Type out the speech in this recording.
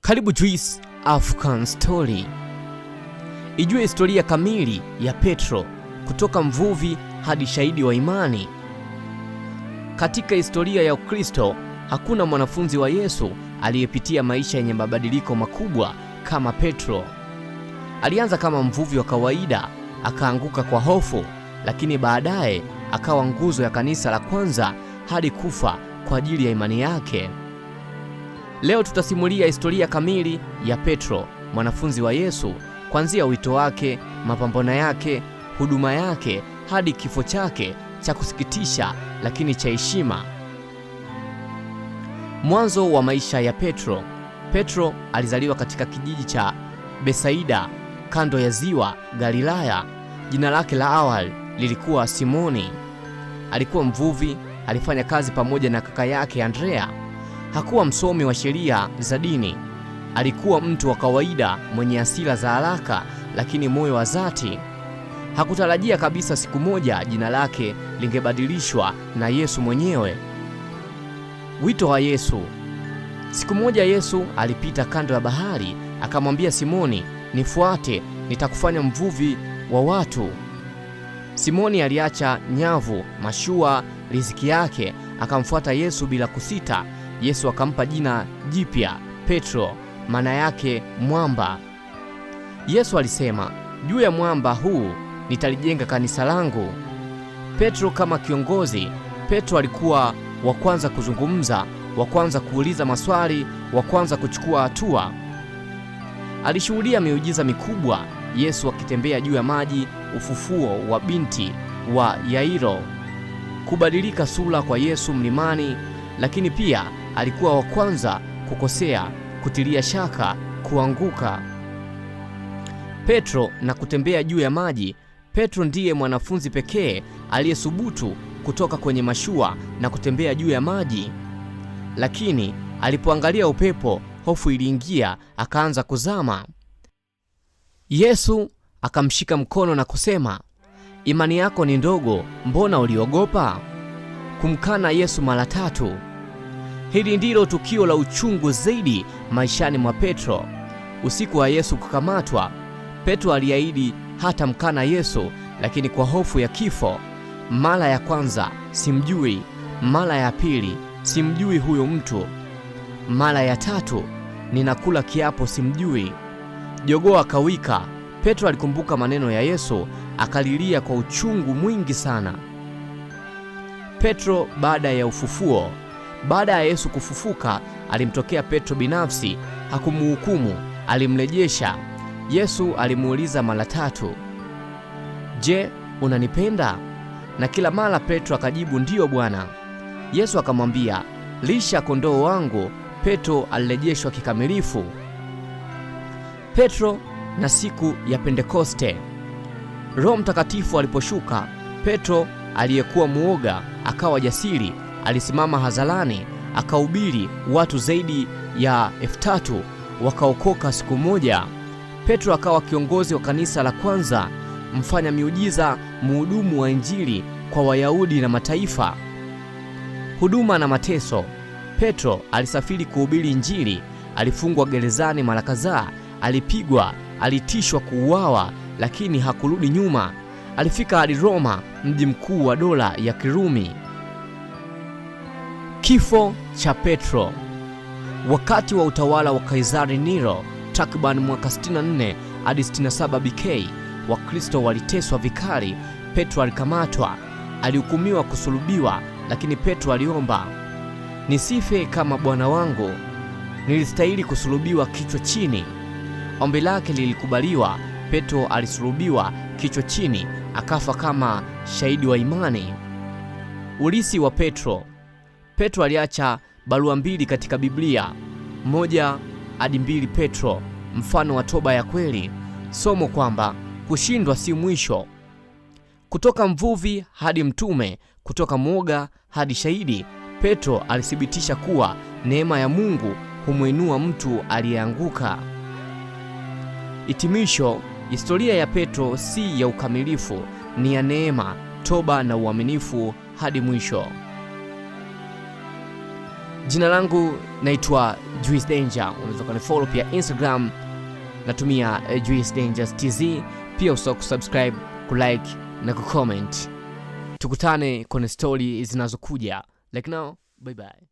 Karibu Juice African Story. Ijue historia kamili ya Petro kutoka mvuvi hadi shahidi wa imani. Katika historia ya Ukristo, hakuna mwanafunzi wa Yesu aliyepitia maisha yenye mabadiliko makubwa kama Petro. Alianza kama mvuvi wa kawaida, akaanguka kwa hofu, lakini baadaye akawa nguzo ya kanisa la kwanza hadi kufa kwa ajili ya imani yake. Leo tutasimulia historia kamili ya Petro, mwanafunzi wa Yesu, kuanzia wito wake, mapambano yake, huduma yake hadi kifo chake cha kusikitisha lakini cha heshima. Mwanzo wa maisha ya Petro. Petro alizaliwa katika kijiji cha Besaida, kando ya ziwa Galilaya. Jina lake la awali lilikuwa Simoni. Alikuwa mvuvi, alifanya kazi pamoja na kaka yake Andrea. Hakuwa msomi wa sheria za dini. Alikuwa mtu wa kawaida mwenye hasira za haraka lakini moyo wa dhati. Hakutarajia kabisa siku moja jina lake lingebadilishwa na Yesu mwenyewe. Wito wa Yesu. Siku moja Yesu alipita kando ya bahari, akamwambia Simoni, "Nifuate, nitakufanya mvuvi wa watu." Simoni aliacha nyavu, mashua, riziki yake, akamfuata Yesu bila kusita. Yesu akampa jina jipya, Petro, maana yake mwamba. Yesu alisema, "Juu ya mwamba huu nitalijenga kanisa langu." Petro kama kiongozi. Petro alikuwa wa kwanza kuzungumza, wa kwanza kuuliza maswali, wa kwanza kuchukua hatua. Alishuhudia miujiza mikubwa, Yesu akitembea juu ya maji, ufufuo wa binti wa Yairo, kubadilika sura kwa Yesu mlimani. Lakini pia alikuwa wa kwanza kukosea, kutilia shaka, kuanguka. Petro na kutembea juu ya maji. Petro ndiye mwanafunzi pekee aliyesubutu kutoka kwenye mashua na kutembea juu ya maji. Lakini alipoangalia upepo, hofu iliingia, akaanza kuzama. Yesu akamshika mkono na kusema, "Imani yako ni ndogo, mbona uliogopa?" Kumkana Yesu mara 3. Hili ndilo tukio la uchungu zaidi maishani mwa Petro. Usiku wa Yesu kukamatwa, Petro aliahidi hata mkana Yesu, lakini kwa hofu ya kifo. Mara ya kwanza, simjui. Mara ya pili, simjui huyo mtu. Mara ya 3, ninakula kiapo simjui. Jogoo akawika. Petro alikumbuka maneno ya Yesu, akalilia kwa uchungu mwingi sana. Petro baada ya ufufuo. Baada ya Yesu kufufuka, alimtokea Petro binafsi, hakumhukumu, alimrejesha. Yesu alimuuliza mara 3, "Je, unanipenda?" Na kila mara Petro akajibu, "Ndiyo Bwana." Yesu akamwambia, "Lisha kondoo wangu." Petro alirejeshwa kikamilifu. Petro na siku ya Pentekoste. Roho Mtakatifu aliposhuka, Petro aliyekuwa muoga akawa jasiri. Alisimama hadharani, akahubiri. Watu zaidi ya 3,000 wakaokoka siku moja. Petro akawa kiongozi wa kanisa la kwanza, mfanya miujiza, mhudumu wa Injili kwa Wayahudi na mataifa. Huduma na mateso. Petro alisafiri kuhubiri Injili, alifungwa gerezani mara kadhaa, alipigwa, alitishwa kuuawa, lakini hakurudi nyuma. Alifika hadi Roma, mji mkuu wa dola ya Kirumi. Kifo cha Petro. Wakati wa utawala wa Kaisari Nero, takriban mwaka 64 hadi 67 BK, Wakristo waliteswa vikali. Petro alikamatwa, alihukumiwa kusulubiwa, lakini Petro aliomba, "Nisife kama Bwana wangu, nilistahili kusulubiwa kichwa chini." Ombi lake lilikubaliwa. Petro alisulubiwa kichwa chini, akafa kama shahidi wa imani. Ulisi wa Petro. Petro aliacha barua 2 katika Biblia, 1 hadi 2 Petro, mfano wa toba ya kweli. Somo kwamba kushindwa si mwisho. Kutoka mvuvi hadi mtume, kutoka mwoga hadi shahidi, Petro alithibitisha kuwa neema ya Mungu humwinua mtu aliyeanguka. Hitimisho. Historia ya Petro si ya ukamilifu, ni ya neema, toba na uaminifu hadi mwisho. Jina langu naitwa Juice Danger. Unaweza kunifollow pia Instagram, natumia Juice Dangers TZ. Pia usahau kusubscribe, kulike na kucomment. Tukutane kwenye story zinazokuja. Like now, bye bye.